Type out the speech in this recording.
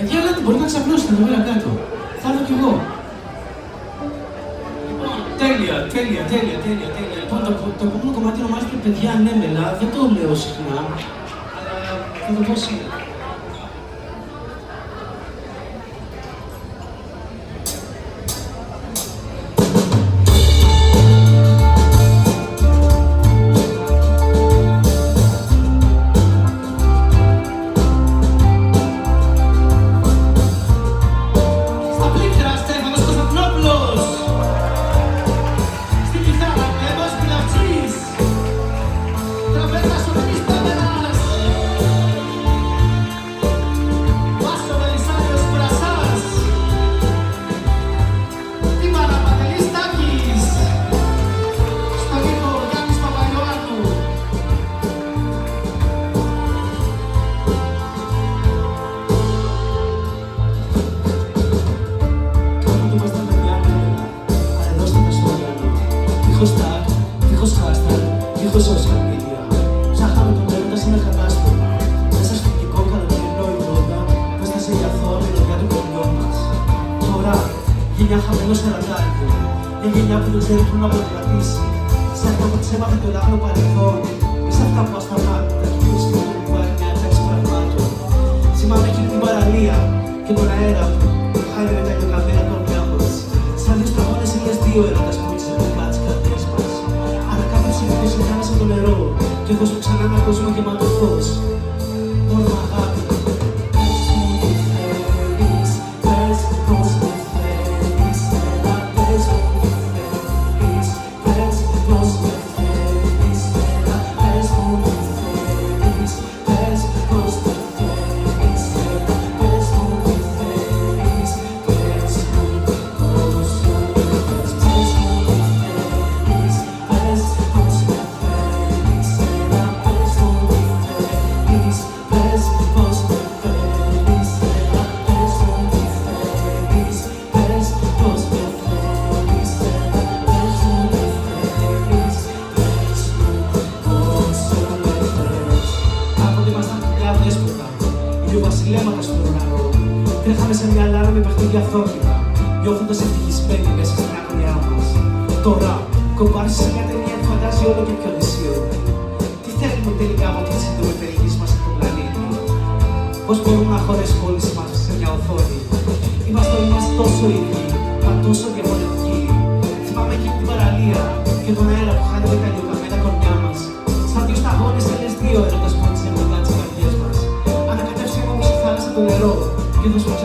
Εκεί ελάτε, μπορείτε να ξαπλώσετε εδώ πέρα κάτω. Θα έρθω κι εγώ. Λοιπόν, τέλεια. Λοιπόν, το επόμενο κομμάτι ονομάζεται παιδιά ανέμελα. Δεν το λέω συχνά, αλλά θα το πω σήμερα. Δίχως hashtag, δίχως social media. Ψάχαμε τον έρωτα σε ένα κατάστημα. Μέσα στο οπτικό καλοκαιρινό ειδώνα, που έστασε η αθώα μελωδιά του κορμιού μας. Τώρα, γενιά χαμένο σε ραντάρικο. Μια γενιά που δεν ξέρει πού να προκρατήσει. Σε αυτά που της έμαθε το ελάχιστο παρελθόν. Ή σε αυτά που ασταμάτητα και πήρε στην του κουβάρι μια τάξη πραγμάτων. Θυμάμαι εκείνη την παραλία και τον αέρα που χάρη με τα λιοκαμένα κορμιά μας. Σαν δύο σταγόνες ήλιες δύο έρωτας που ήρθε από τις καρδιές μας. Ανακάπτωσε και πέσει μέσα το νερό και δώσω ξανά ένα κόσμο γεμάτο φως. Μόνο αγάπη. Βασιλέματα στον ουρανό. Τρέχαμε σε μια λάρα με παιχνίδια θόρυβα, νιώθοντας ευτυχισμένοι μέσα στην αγωνιά μας. Τώρα, κομπάρσι σε μια ταινία που φαντάζει όλο και πιο δυσίωρο. Τι θέλουμε τελικά από τη σύντομη περιοχή μας από τον πλανήτη? Πώς μπορούμε να χωρέσουμε όλες μας σε μια οθόνη? Είμαστε όλοι μας τόσο ίδιοι, μα τόσο διαφορετικοί. Θυμάμαι εκείνη την παραλία και τον αέρα που χάνει τα λιοκαμένα κορμιά μας. Σαν δύο σταγόνες θέλες δύο έρωτας που έτυχε μετά τις καρδιές μας. Το νερό και δώσουμε